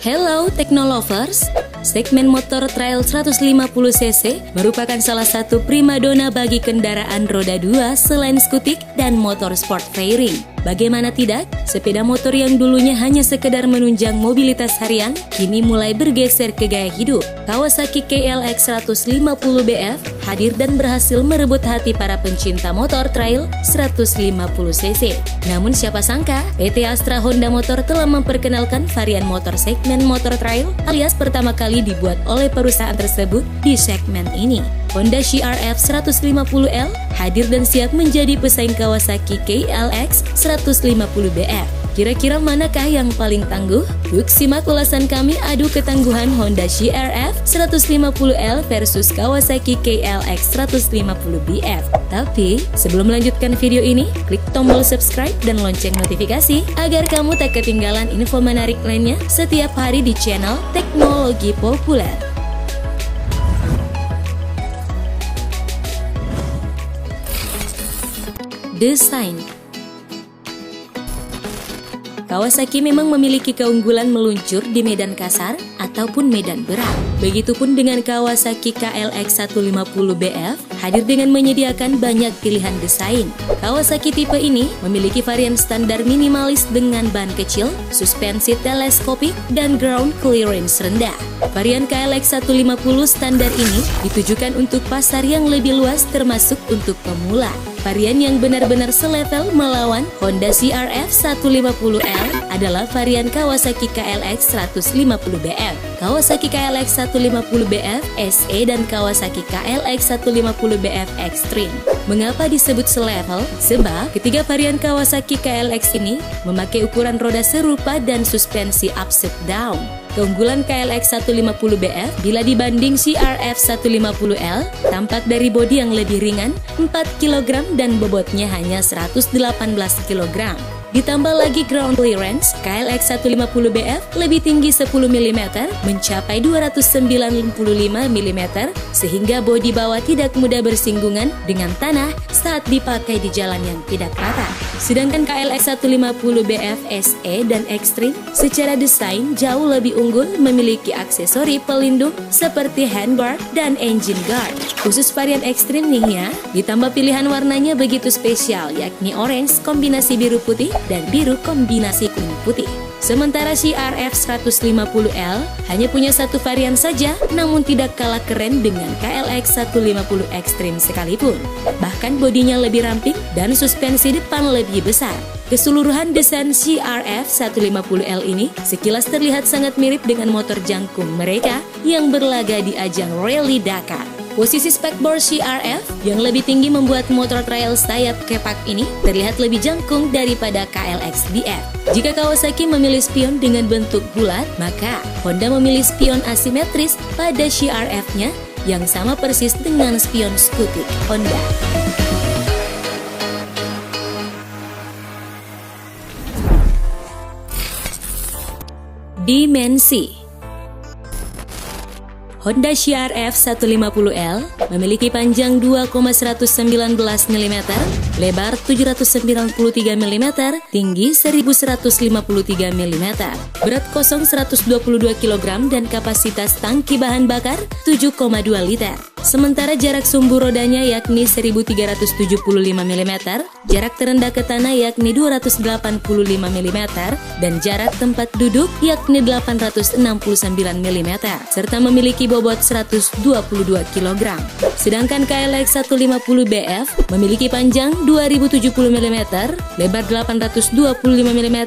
Hello Technolovers, segmen motor trail 150cc merupakan salah satu primadona bagi kendaraan roda 2 selain skutik dan motor sport fairing. Bagaimana tidak, sepeda motor yang dulunya hanya sekedar menunjang mobilitas harian, kini mulai bergeser ke gaya hidup. Kawasaki KLX 150BF hadir dan berhasil merebut hati para pencinta motor trail 150cc. Namun siapa sangka, PT Astra Honda Motor telah memperkenalkan varian motor segmen motor trail alias pertama kali dibuat oleh perusahaan tersebut di segmen ini. Honda CR-F 150L hadir dan siap menjadi pesaing Kawasaki KLX 150BF. Kira-kira manakah yang paling tangguh? Yuk simak ulasan kami adu ketangguhan Honda CR-F 150L versus Kawasaki KLX 150BF. Tapi sebelum melanjutkan video ini, klik tombol subscribe dan lonceng notifikasi agar kamu tak ketinggalan info menarik lainnya setiap hari di channel Teknologi Populer. Desain. Kawasaki memang memiliki keunggulan meluncur di medan kasar ataupun medan berat. Begitupun dengan Kawasaki KLX 150BF hadir dengan menyediakan banyak pilihan desain. Kawasaki tipe ini memiliki varian standar minimalis dengan ban kecil, suspensi teleskopik, dan ground clearance rendah. Varian KLX 150 standar ini ditujukan untuk pasar yang lebih luas termasuk untuk pemula. Varian yang benar-benar selevel melawan Honda CR-F 150L adalah varian Kawasaki KLX 150BF, Kawasaki KLX 150BF SE, dan Kawasaki KLX 150BF Extreme. Mengapa disebut selevel? Sebab ketiga varian Kawasaki KLX ini memakai ukuran roda serupa dan suspensi upside down. Keunggulan KLX 150BF bila dibanding CR-F 150L tampak dari bodi yang lebih ringan 4 kg dan bobotnya hanya 118 kg. Ditambah lagi ground clearance, KLX 150BF lebih tinggi 10 mm mencapai 295 mm sehingga bodi bawah tidak mudah bersinggungan dengan tanah saat dipakai di jalan yang tidak rata. Sedangkan KLX 150BF SE dan Extreme secara desain jauh lebih unggul, memiliki aksesori pelindung seperti handguard dan engine guard. Khusus varian Extreme nih ya, ditambah pilihan warnanya begitu spesial yakni orange kombinasi biru putih dan biru kombinasi kuning putih. Sementara CR-F 150L hanya punya satu varian saja, namun tidak kalah keren dengan KLX 150 Extreme sekalipun. Bahkan bodinya lebih ramping dan suspensi depan lebih besar. Keseluruhan desain CR-F 150L ini sekilas terlihat sangat mirip dengan motor jangkung mereka yang berlaga di ajang Rally Dakar. Posisi spakbor CR-F yang lebih tinggi membuat motor trail sayap kepak ini terlihat lebih jangkung daripada KLX-BF. Jika Kawasaki memilih spion dengan bentuk bulat, maka Honda memilih spion asimetris pada CR-F-nya yang sama persis dengan spion skutik Honda. Dimensi. Honda CR-F 150L memiliki panjang 2,119 mm, lebar 793 mm, tinggi 1153 mm, berat kosong 122 kg dan kapasitas tangki bahan bakar 7,2 liter. Sementara jarak sumbu rodanya yakni 1375 mm, jarak terendah ke tanah yakni 285 mm, dan jarak tempat duduk yakni 869 mm, serta memiliki bobot 122 kg. Sedangkan KLX 150BF memiliki panjang 2070 mm, lebar 825 mm,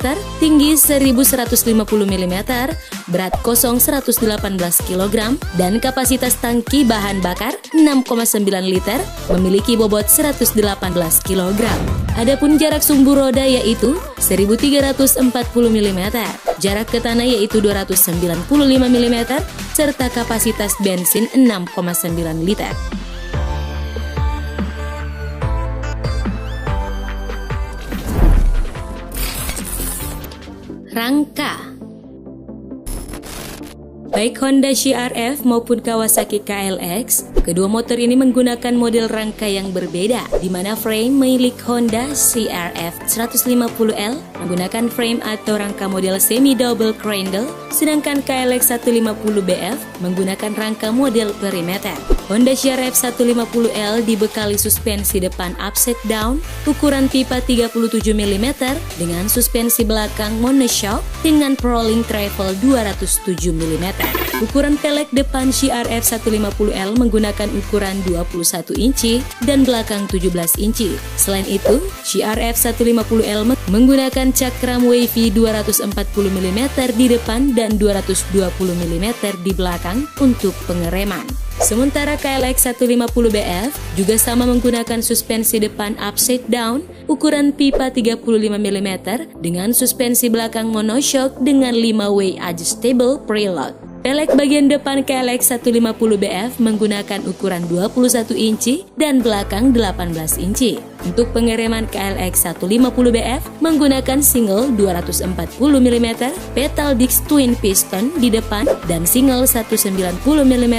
tinggi 1150 mm, berat kosong 118 kg, dan kapasitas tangki bahan bakar 6,9 liter, memiliki bobot 118 kg. Adapun jarak sumbu roda yaitu 1340 mm, jarak ke tanah yaitu 295 mm, serta kapasitas bensin 6,9 liter. Rangka. Baik Honda CR-V maupun Kawasaki KLX, kedua motor ini menggunakan model rangka yang berbeda, di mana frame milik Honda CR-V 150L menggunakan frame atau rangka model semi-double cradle, sedangkan KLX 150BF menggunakan rangka model perimeter. Honda CR-V 150L dibekali suspensi depan upside down, ukuran pipa 37 mm dengan suspensi belakang monoshock dengan rolling travel 207 mm. Ukuran pelek depan CR-V 150L menggunakan ukuran 21 inci dan belakang 17 inci. Selain itu, CR-V 150L menggunakan cakram wavy 240 mm di depan dan 220 mm di belakang untuk pengereman. Sementara KLX 150BF juga sama menggunakan suspensi depan upside down, ukuran pipa 35 mm dengan suspensi belakang monoshock dengan 5-way adjustable preload. Pelek bagian depan KLX 150BF menggunakan ukuran 21 inci dan belakang 18 inci. Untuk pengereman KLX 150BF menggunakan single 240 mm petal disc twin piston di depan dan single 190 mm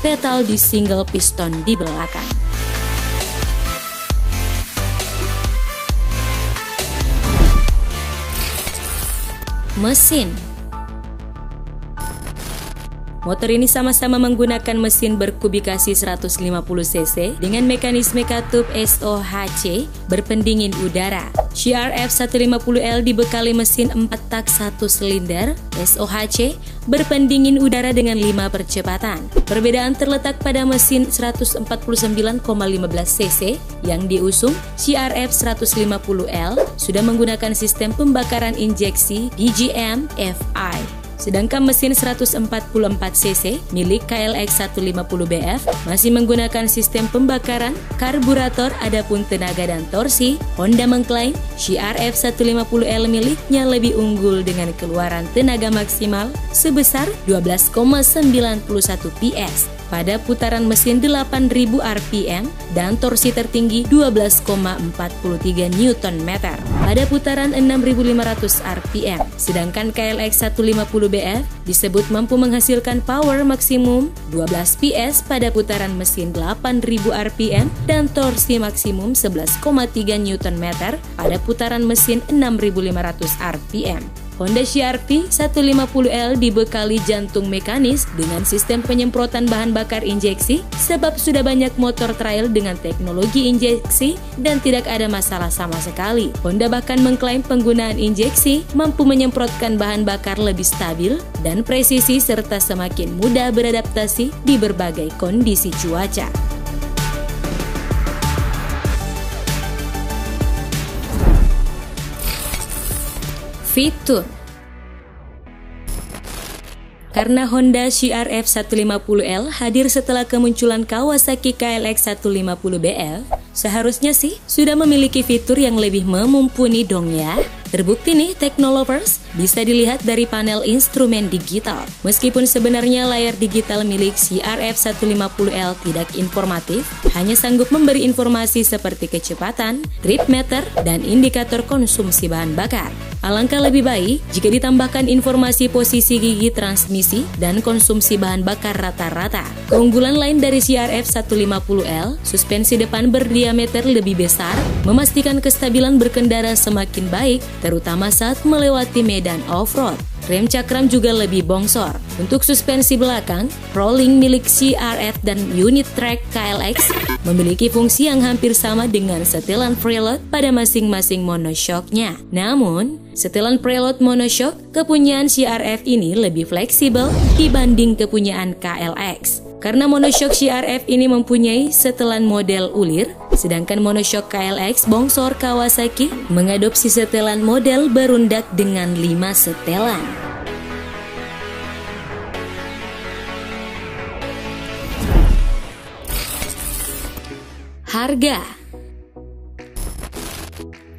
petal disc single piston di belakang. Mesin. Motor ini sama-sama menggunakan mesin berkubikasi 150 cc dengan mekanisme katup SOHC berpendingin udara. CR-V 150L dibekali mesin 4 tak 1 silinder SOHC berpendingin udara dengan 5 percepatan. Perbedaan terletak pada mesin 149,15 cc yang diusung. CR-V 150L sudah menggunakan sistem pembakaran injeksi DGM FI. Sedangkan mesin 144cc milik KLX 150BF masih menggunakan sistem pembakaran karburator. Adapun tenaga dan torsi, Honda mengklaim CR-V 150L miliknya lebih unggul dengan keluaran tenaga maksimal sebesar 12,91 PS pada putaran mesin 8000 rpm dan torsi tertinggi 12,43 Nm pada putaran 6500 rpm. Sedangkan KLX 150BF disebut mampu menghasilkan power maksimum 12 PS pada putaran mesin 8000 rpm dan torsi maksimum 11,3 Nm pada putaran mesin 6500 rpm. Honda CR-V 150L dibekali jantung mekanis dengan sistem penyemprotan bahan bakar injeksi sebab sudah banyak motor trail dengan teknologi injeksi dan tidak ada masalah sama sekali. Honda bahkan mengklaim penggunaan injeksi mampu menyemprotkan bahan bakar lebih stabil dan presisi serta semakin mudah beradaptasi di berbagai kondisi cuaca. Fitur. Karena Honda CR-V 150L hadir setelah kemunculan Kawasaki KLX 150BF, seharusnya sih sudah memiliki fitur yang lebih memumpuni dong ya. Terbukti nih Technolovers, bisa dilihat dari panel instrumen digital. Meskipun sebenarnya layar digital milik CR-V 150L tidak informatif, hanya sanggup memberi informasi seperti kecepatan, trip meter, dan indikator konsumsi bahan bakar. Alangkah lebih baik jika ditambahkan informasi posisi gigi transmisi dan konsumsi bahan bakar rata-rata. Keunggulan lain dari CR-V 150L, suspensi depan berdiameter lebih besar, memastikan kestabilan berkendara semakin baik, terutama saat melewati medan off-road. Rem cakram juga lebih bongsor. Untuk suspensi belakang, rolling milik CR-V dan unit track KLX memiliki fungsi yang hampir sama dengan setelan preload pada masing-masing monoshocknya. Namun, setelan preload monoshock kepunyaan CR-V ini lebih fleksibel dibanding kepunyaan KLX. Karena monoshock CR-V ini mempunyai setelan model ulir, sedangkan monoshock KLX bongsor Kawasaki mengadopsi setelan model berundak dengan 5 setelan. Harga.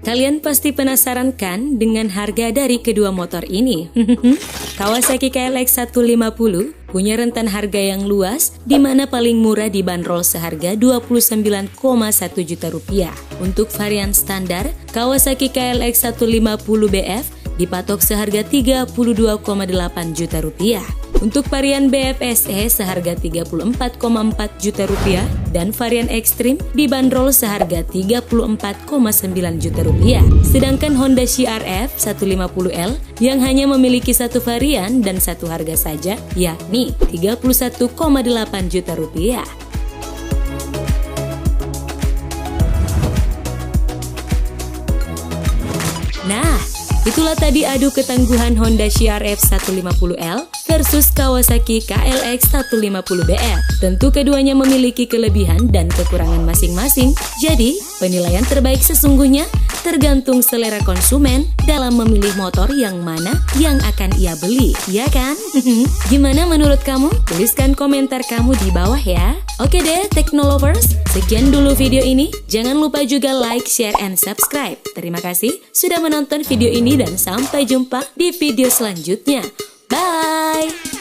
Kalian pasti penasaran kan dengan harga dari kedua motor ini? Kawasaki KLX 150 punya rentan harga yang luas, di mana paling murah dibanderol seharga Rp29,1 juta. Untuk varian standar, Kawasaki KLX 150BF dipatok seharga Rp32,8 juta. Untuk varian BFSE seharga 34,4 juta rupiah dan varian ekstrim dibanderol seharga 34,9 juta rupiah. Sedangkan Honda CR-V 150L yang hanya memiliki satu varian dan satu harga saja, yakni 31,8 juta rupiah. Nah, itulah tadi adu ketangguhan Honda CR-V 150L versus Kawasaki KLX 150BF. Tentu keduanya memiliki kelebihan dan kekurangan masing-masing. Jadi, penilaian terbaik sesungguhnya tergantung selera konsumen dalam memilih motor yang mana yang akan ia beli, ya kan? Gimana menurut kamu? Tuliskan komentar kamu di bawah ya. Oke deh, Teknolovers, sekian dulu video ini. Jangan lupa juga like, share, and subscribe. Terima kasih sudah menonton video ini dan sampai jumpa di video selanjutnya. Bye!